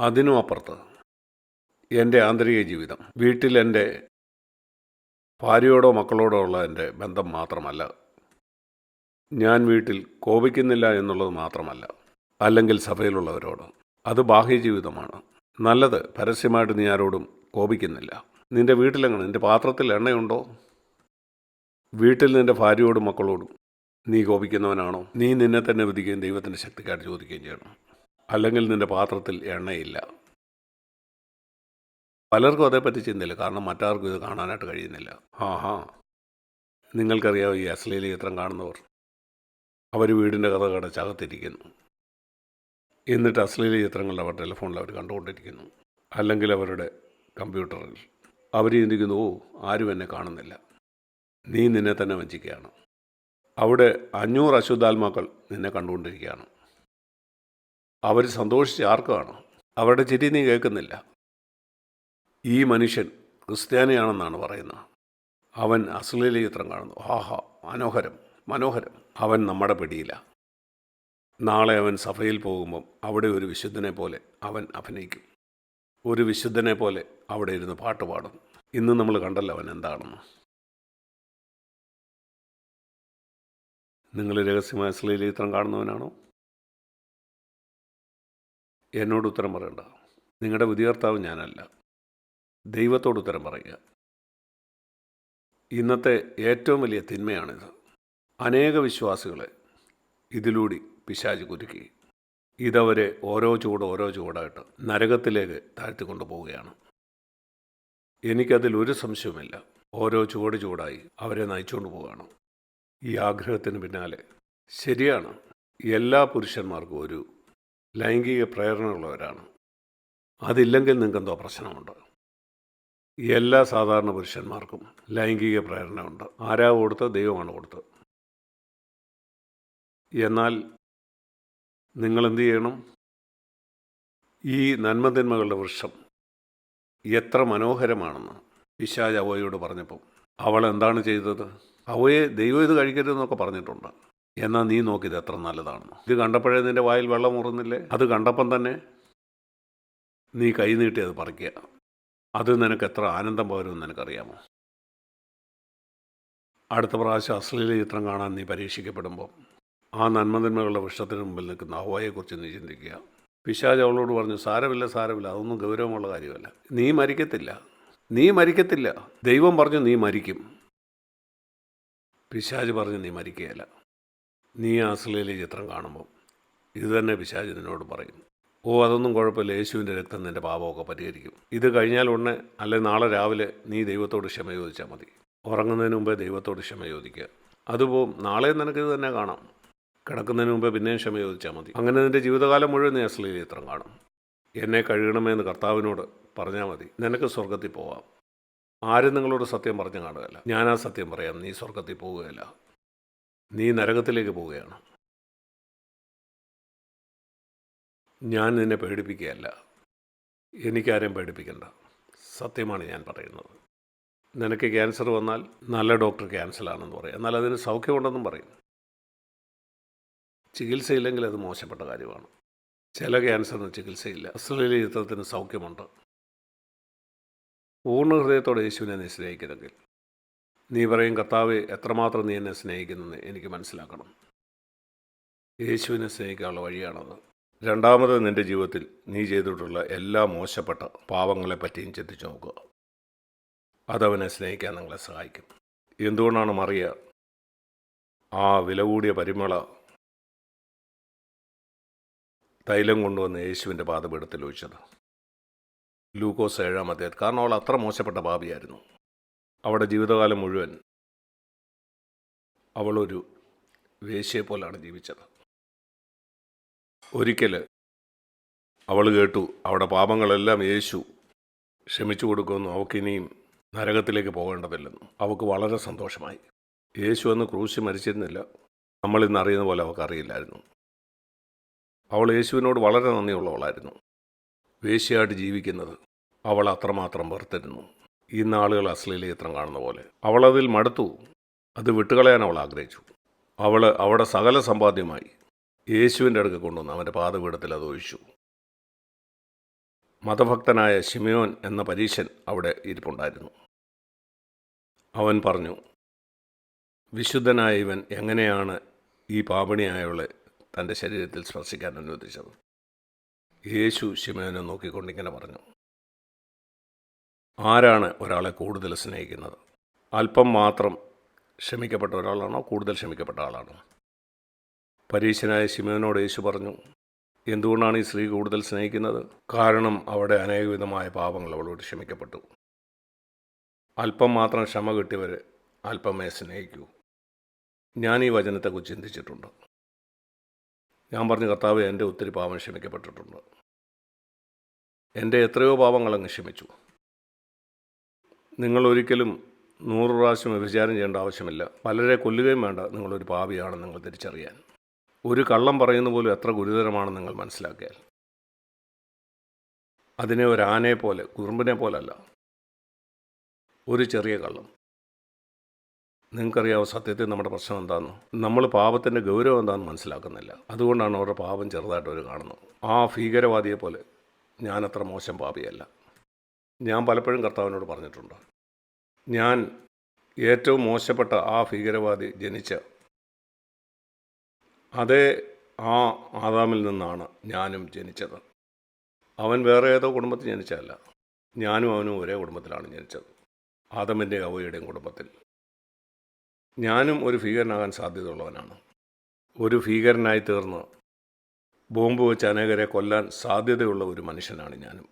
അതിനും അപ്പുറത്ത് എൻ്റെ ആന്തരിക ജീവിതം, വീട്ടിൽ എൻ്റെ ഭാര്യയോടോ മക്കളോടോ ഉള്ള എൻ്റെ ബന്ധം മാത്രമല്ല, ഞാൻ വീട്ടിൽ കോപിക്കുന്നില്ല എന്നുള്ളത് മാത്രമല്ല, അല്ലെങ്കിൽ സഭയിലുള്ളവരോട്, അത് ബാഹ്യജീവിതമാണ്. നല്ലത്, പരസ്യമായിട്ട് നീ ആരോടും കോപിക്കുന്നില്ല. നിൻ്റെ വീട്ടിലെങ്ങനെ, നിൻ്റെ പാത്രത്തിൽ എണ്ണയുണ്ടോ? വീട്ടിൽ നിൻ്റെ ഭാര്യയോടും മക്കളോടും നീ കോപിക്കുന്നവനാണോ? നീ നിന്നെ തന്നെ വിധിക്കുകയും ദൈവത്തിൻ്റെ ശക്തിക്കായിട്ട് ചോദിക്കുകയും ചെയ്യണം. അല്ലെങ്കിൽ നിൻ്റെ പാത്രത്തിൽ എണ്ണയില്ല. പലർക്കും അതേപ്പറ്റി ചിന്തയില്ല, കാരണം മറ്റാർക്കും ഇത് കാണാനായിട്ട് കഴിയുന്നില്ല. നിങ്ങൾക്കറിയാമോ, ഈ അശ്ലീല ചിത്രം കാണുന്നവർ, അവർ വീടിൻ്റെ കഥ കടച്ചകത്തിരിക്കുന്നു. എന്നിട്ട് അശ്ലീല ചിത്രങ്ങൾ അവർ ടെലിഫോണിൽ അവർ കണ്ടുകൊണ്ടിരിക്കുന്നു, അല്ലെങ്കിൽ അവരുടെ കമ്പ്യൂട്ടറിൽ. അവർ ചിന്തിക്കുന്നു, ആരും എന്നെ കാണുന്നില്ല. നീ നിന്നെ തന്നെ വഞ്ചിക്കുകയാണ്. അവിടെ 500 അശുദ്ധാത്മാക്കൾ നിന്നെ കണ്ടുകൊണ്ടിരിക്കുകയാണ്. അവർ സന്തോഷിച്ച് ആർക്കാണ്? അവരുടെ ചിരി നീ കേൾക്കുന്നില്ല. ഈ മനുഷ്യൻ ക്രിസ്ത്യാനിയാണെന്നാണ് പറയുന്നത്. അവൻ അശ്ലീല ചിത്രം കാണുന്നു. മനോഹരം, മനോഹരം. അവൻ നമ്മുടെ പിടിയില്ല. നാളെ അവൻ സഭയിൽ പോകുമ്പം അവിടെ ഒരു വിശുദ്ധനെ പോലെ അവൻ അഭിനയിക്കും. ഒരു വിശുദ്ധനെ പോലെ അവിടെ ഇരുന്ന് പാട്ട് പാടും. ഇന്ന് നമ്മൾ കണ്ടല്ലോ അവൻ എന്താണെന്ന്. നിങ്ങൾ രഹസ്യമായ അശ്ലീല ചിത്രം കാണുന്നവനാണോ? എന്നോട് ഉത്തരം പറയണ്ട. നിങ്ങളുടെ വിധികർത്താവ് ഞാനല്ല, ദൈവത്തോട് ഉത്തരം പറയുക. ഇന്നത്തെ ഏറ്റവും വലിയ തിന്മയാണിത്. അനേക വിശ്വാസികളെ ഇതിലൂടെ പിശാച് കുരുക്കി ഇതവരെ ഓരോ ചൂടായിട്ട് നരകത്തിലേക്ക് താഴ്ത്തിക്കൊണ്ടു പോവുകയാണ്. എനിക്കതിൽ ഒരു സംശയവുമില്ല. ഓരോ ചൂടായി അവരെ നയിച്ചുകൊണ്ട് പോവുകയാണ് ഈ ആഗ്രഹത്തിന് പിന്നാലെ. ശരിയാണ്, എല്ലാ പുരുഷന്മാർക്കും ഒരു ലൈംഗിക പ്രേരണയുള്ളവരാണ്. അതില്ലെങ്കിൽ നിങ്ങൾക്കെന്തോ പ്രശ്നമുണ്ട്. എല്ലാ സാധാരണ പുരുഷന്മാർക്കും ലൈംഗിക പ്രേരണയുണ്ട്. ആരാ കൊടുത്തത്? ദൈവമാണ് കൊടുത്തത്. എന്നാൽ നിങ്ങളെന്ത് ചെയ്യണം? ഈ നന്മതിന്മകളുടെ വൃക്ഷം എത്ര മനോഹരമാണെന്ന് പിശാച് അവയോട് പറഞ്ഞപ്പം അവൾ എന്താണ് ചെയ്തത്? അവയെ ദൈവം ഇത് കഴിക്കരുതെന്നൊക്കെ പറഞ്ഞിട്ടുണ്ട്. എന്നാൽ നീ നോക്കിയത് എത്ര നല്ലതാണെന്ന്. ഇത് കണ്ടപ്പോഴേ നിൻ്റെ വായിൽ വെള്ളം ഊറുന്നില്ലേ? അത് കണ്ടപ്പം തന്നെ നീ കൈ നീട്ടി അത് പറിക്കുക. അത് നിനക്ക് എത്ര ആനന്ദം പകരുമെന്ന് നിനക്കറിയാമോ? അടുത്ത പ്രാവശ്യം അശ്ലീല ചിത്രം കാണാൻ നീ പരീക്ഷിക്കപ്പെടുമ്പോൾ ആ നന്മതിന്മകളുടെ വൃക്ഷത്തിന് മുമ്പിൽ നിൽക്കുന്ന ഹവ്വായെക്കുറിച്ച് നീ ചിന്തിക്കുക. പിശാച് അവളോട് പറഞ്ഞു, സാരമില്ല, അതൊന്നും ഗൗരവമുള്ള കാര്യമല്ല. നീ മരിക്കത്തില്ല. ദൈവം പറഞ്ഞു നീ മരിക്കും. പിശാച് പറഞ്ഞു നീ മരിക്കുകയില്ല. നീ ആ അശ്ലീല ചിത്രം കാണുമ്പോൾ ഇത് തന്നെ പിശാച് നിന്നോട് പറയും. അതൊന്നും കുഴപ്പമില്ല, യേശുവിൻ്റെ രക്തം നിൻ്റെ പാപമൊക്കെ പരിഹരിക്കും. ഇത് കഴിഞ്ഞാൽ ഉടനെ, അല്ലെങ്കിൽ നാളെ രാവിലെ നീ ദൈവത്തോട് ക്ഷമ ചോദിച്ചാൽ മതി. ഉറങ്ങുന്നതിന് മുമ്പേ ദൈവത്തോട് ക്ഷമ ചോദിക്കുക. അതുപോവും. നാളെ നിനക്കിത് തന്നെ കാണാം. കിടക്കുന്നതിന് മുമ്പേ പിന്നെയും ക്ഷമ ചോദിച്ചാൽ മതി. അങ്ങനെ നിൻ്റെ ജീവിതകാലം മുഴുവൻ നീ അശ്ലീല ചിത്രം കാണും. എന്നെ കഴുകണമെന്ന് കർത്താവിനോട് പറഞ്ഞാൽ മതി, നിനക്ക് സ്വർഗത്തിൽ പോവാം. ആരും നിങ്ങളോട് സത്യം പറഞ്ഞു കാണുകയില്ല. ഞാനാ സത്യം പറയാം, നീ സ്വർഗത്തിൽ പോവുകയില്ല, നീ നരകത്തിലേക്ക് പോവുകയാണ്. ഞാൻ നിന്നെ പേടിപ്പിക്കുകയല്ല, എനിക്കാരെയും പേടിപ്പിക്കണ്ട. സത്യമാണ് ഞാൻ പറയുന്നത്. നിനക്ക് ക്യാൻസർ വന്നാൽ നല്ല ഡോക്ടർ ക്യാൻസലാണെന്ന് പറയും, എന്നാൽ അതിന് സൗഖ്യമുണ്ടെന്നും പറയും. ചികിത്സയില്ലെങ്കിൽ അത് മോശപ്പെട്ട കാര്യമാണ്. ചില ക്യാൻസറിന് ചികിത്സയില്ല. അശ്ലീല ചിത്രത്തിന് സൗഖ്യമുണ്ട്. പൂർണ്ണ ഹൃദയത്തോടെ യേശുവിനെ നീ സ്നേഹിക്കുന്നെങ്കിൽ നീ പറയും, കർത്താവേ, എത്രമാത്രം നീ എന്നെ സ്നേഹിക്കുന്നെന്ന് എനിക്ക് മനസ്സിലാക്കണം. യേശുവിനെ സ്നേഹിക്കാനുള്ള വഴിയാണത്. രണ്ടാമത്, നിൻ്റെ ജീവിതത്തിൽ നീ ചെയ്തിട്ടുള്ള എല്ലാ മോശപ്പെട്ട പാവങ്ങളെ പറ്റിയും ചിന്തിച്ചു നോക്കുക. അതവനെ സ്നേഹിക്കാൻ നിങ്ങളെ സഹായിക്കും. എന്തുകൊണ്ടാണ് മറിയ ആ വില കൂടിയ പരിമള തൈലം കൊണ്ടുവന്ന് യേശുവിൻ്റെ പാദപീഠത്തിൽ ഒഴിച്ചത്? ലൂക്കോസ് 7-ാം അധ്യായം. കാരണം അവൾ അത്ര മോശപ്പെട്ട പാപിയായിരുന്നു. അവളുടെ ജീവിതകാലം മുഴുവൻ അവളൊരു വേശ്യയെ പോലാണ് ജീവിച്ചത്. ഒരിക്കൽ അവൾ കേട്ടു അവളുടെ പാപങ്ങളെല്ലാം യേശു ക്ഷമിച്ചു കൊടുക്കുമെന്നും അവൾക്കിനിയും നരകത്തിലേക്ക് പോകേണ്ടതില്ലെന്നും. അവൾക്ക് വളരെ സന്തോഷമായി. യേശു അന്ന് ക്രൂശിൽ മരിച്ചിരുന്നില്ല. നമ്മളിന്ന് അറിയുന്ന പോലെ അവൾക്ക് അറിയില്ലായിരുന്നു. അവൾ യേശുവിനോട് വളരെ നന്ദിയുള്ളവളായിരുന്നു. വേശ്യയായിട്ട് ജീവിക്കുന്നത് അവൾ അത്രമാത്രം വെറുത്തിരുന്നു. ഇന്ന് ആളുകൾ അശ്ലീല ചിത്രം കാണുന്ന പോലെ. അവളതിൽ മടുത്തു. അത് വിട്ടുകളയാൻ അവൾ ആഗ്രഹിച്ചു. അവൾ അവിടെ സകല സമ്പാദ്യമായി യേശുവിൻ്റെ അടുക്ക് കൊണ്ടുവന്ന് അവൻ്റെ പാദപീഠത്തിൽ അത് ഒഴിച്ചു. മതഭക്തനായ ശിമയോൻ എന്ന പരീശൻ അവിടെ ഇരിപ്പുണ്ടായിരുന്നു. അവൻ പറഞ്ഞു, വിശുദ്ധനായ ഇവൻ എങ്ങനെയാണ് ഈ പാപിണിയായവളെ തൻ്റെ ശരീരത്തിൽ സ്പർശിക്കാൻ അനുവദിച്ചത്? യേശു ശിമയോനെ നോക്കിക്കൊണ്ടിങ്ങനെ പറഞ്ഞു, ആരാണ് ഒരാളെ കൂടുതൽ സ്നേഹിക്കുന്നത്? അല്പം മാത്രം ക്ഷമിക്കപ്പെട്ട ഒരാളാണോ, കൂടുതൽ ക്ഷമിക്കപ്പെട്ട ആളാണോ? പരീശനായ ശിമയോനോട് യേശു പറഞ്ഞു, എന്തുകൊണ്ടാണ് ഈ സ്ത്രീ കൂടുതൽ സ്നേഹിക്കുന്നത്? കാരണം അവിടെ അനേകവിധമായ പാപങ്ങൾ അവളോട് ക്ഷമിക്കപ്പെട്ടു. അല്പം മാത്രം ക്ഷമ കിട്ടിയവർ അല്പമേ സ്നേഹിക്കൂ. ഞാൻ ഈ വചനത്തെക്കുറിച്ച് ചിന്തിച്ചിട്ടുണ്ട്. ഞാൻ പറഞ്ഞു, കർത്താവേ, എൻ്റെ ഒത്തിരി പാപം ക്ഷമിക്കപ്പെട്ടിട്ടുണ്ട്. എൻ്റെ എത്രയോ പാപങ്ങൾ അങ്ങ് ക്ഷമിച്ചു. നിങ്ങളൊരിക്കലും 100 പ്രാവശ്യം വ്യഭിചാരം ചെയ്യേണ്ട ആവശ്യമില്ല. പലരെ കൊല്ലുകയും വേണ്ട നിങ്ങളൊരു പാപിയാണെന്ന് നിങ്ങൾ തിരിച്ചറിയാൻ. ഒരു കള്ളം പറയുന്ന പോലും എത്ര ഗുരുതരമാണെന്ന് നിങ്ങൾ മനസ്സിലാക്കിയാൽ, അതിനെ ഒരു ആനയെ പോലെ, കുറുമ്പിനെ പോലല്ല, ഒരു ചെറിയ കള്ളം. നിങ്ങൾക്കറിയാവോ സത്യത്തിൽ നമ്മുടെ പ്രശ്നം എന്താണെന്ന്? നമ്മൾ പാപത്തിൻ്റെ ഗൗരവം എന്താണെന്ന് മനസ്സിലാക്കുന്നില്ല. അതുകൊണ്ടാണ് അവരുടെ പാപം ചെറുതായിട്ട് അവർ കാണുന്നത്. ആ ഭീകരവാദിയെ പോലെ ഞാനത്ര മോശം പാപിയല്ല. ഞാൻ പലപ്പോഴും കർത്താവിനോട് പറഞ്ഞിട്ടുണ്ട്, ഞാൻ ഏറ്റവും മോശപ്പെട്ട ആ ഭീകരവാദി ജനിച്ച അതേ ആ ആദാമിൽ നിന്നാണ് ഞാനും ജനിച്ചത്. അവൻ വേറെ ഏതോ കുടുംബത്തിൽ ജനിച്ചതല്ല. ഞാനും അവനും ഒരേ കുടുംബത്തിലാണ് ജനിച്ചത്, ആദമിൻ്റെയും ഹവ്വയുടെയും കുടുംബത്തിൽ. ഞാനും ഒരു ഭീകരനാകാൻ സാധ്യതയുള്ളവനാണ്. ഒരു ഭീകരനായി തീർന്ന് ബോംബ് വെച്ച് അനേകരെ കൊല്ലാൻ സാധ്യതയുള്ള ഒരു മനുഷ്യനാണ് ഞാനും.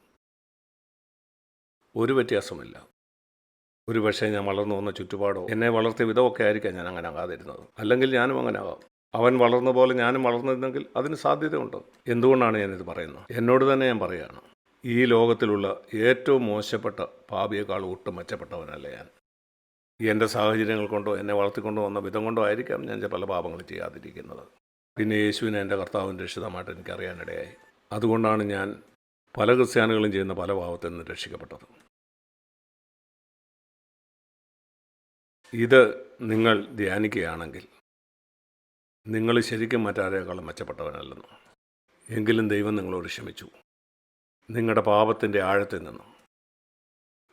ഒരു വ്യത്യാസമില്ല. ഒരു പക്ഷേ ഞാൻ വളർന്നു വന്ന ചുറ്റുപാടോ എന്നെ വളർത്തിയ വിധമൊക്കെ ആയിരിക്കാം ഞാൻ അങ്ങനെ ആകാതിരുന്നത്. അല്ലെങ്കിൽ ഞാനും അങ്ങനെ ആകാം. അവൻ വളർന്ന പോലെ ഞാനും വളർന്നിരുന്നെങ്കിൽ അതിന് സാധ്യതയുണ്ട്. എന്തുകൊണ്ടാണ് ഞാനിത് പറയുന്നത്? എന്നോട് തന്നെ ഞാൻ പറയുകയാണ്, ഈ ലോകത്തിലുള്ള ഏറ്റവും മോശപ്പെട്ട പാപിയേക്കാൾ ഒട്ടും മെച്ചപ്പെട്ടവനല്ല ഞാൻ. എൻ്റെ സാഹചര്യങ്ങൾ കൊണ്ടോ എന്നെ വളർത്തിക്കൊണ്ടോ വന്ന വിധം കൊണ്ടോ ആയിരിക്കാം ഞാൻ പല പാപങ്ങളും ചെയ്യാതിരിക്കുന്നത്. പിന്നെ യേശുവിനെ എൻ്റെ കർത്താവിൻ്റെ രക്ഷിതമായിട്ട് എനിക്കറിയാനിടയായി. അതുകൊണ്ടാണ് ഞാൻ പല ക്രിസ്ത്യാനികളും ചെയ്യുന്ന പല പാപത്തിൽ നിന്ന് രക്ഷിക്കപ്പെട്ടത്. ഇത് നിങ്ങൾ ധ്യാനിക്കുകയാണെങ്കിൽ നിങ്ങൾ ശരിക്കും മറ്റാരേക്കാളും മെച്ചപ്പെട്ടവനല്ലെന്ന്. എങ്കിലും ദൈവം നിങ്ങളോട് ക്ഷമിച്ചു. നിങ്ങളുടെ പാപത്തിൻ്റെ ആഴത്തിൽ നിന്നും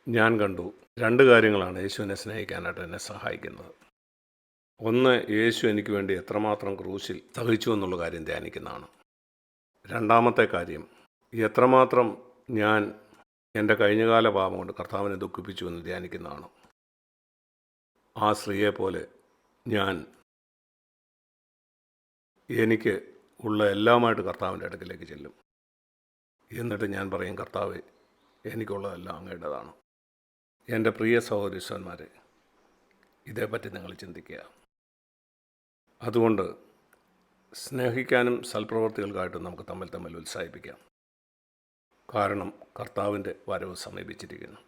ഞാൻ കണ്ടു 2 കാര്യങ്ങളാണ് യേശുവിനെ സ്നേഹിക്കാനായിട്ട് എന്നെ സഹായിക്കുന്നത്. ഒന്ന്, യേശു എനിക്ക് വേണ്ടി എത്രമാത്രം ക്രൂശിൽ സഹിച്ചു എന്നുള്ള കാര്യം ധ്യാനിക്കുന്നതാണ്. രണ്ടാമത്തെ കാര്യം, എത്രമാത്രം ഞാൻ എൻ്റെ കഴിഞ്ഞകാല പാപം കൊണ്ട് കർത്താവിനെ ദുഃഖിപ്പിച്ചു എന്ന് ധ്യാനിക്കുന്നതാണ്. ആ സ്ത്രീയെപ്പോലെ ഞാൻ എനിക്ക് ഉള്ള എല്ലാമായിട്ട് കർത്താവിൻ്റെ അടുക്കിലേക്ക് ചെല്ലും. എന്നിട്ട് ഞാൻ പറയും, കർത്താവേ, എനിക്കുള്ളതെല്ലാം അങ്ങയുടേതാണ്. എൻ്റെ പ്രിയ സഹോദരീശ്വരന്മാരെ, ഇതേപ്പറ്റി നിങ്ങൾ ചിന്തിക്കുക. അതുകൊണ്ട് സ്നേഹിക്കാനും സൽപ്രവർത്തികൾക്കായിട്ടും നമുക്ക് തമ്മിൽ ഉത്സാഹിപ്പിക്കാം. കാരണം കർത്താവിൻ്റെ വരവ് സമീപിച്ചിരിക്കുന്നു.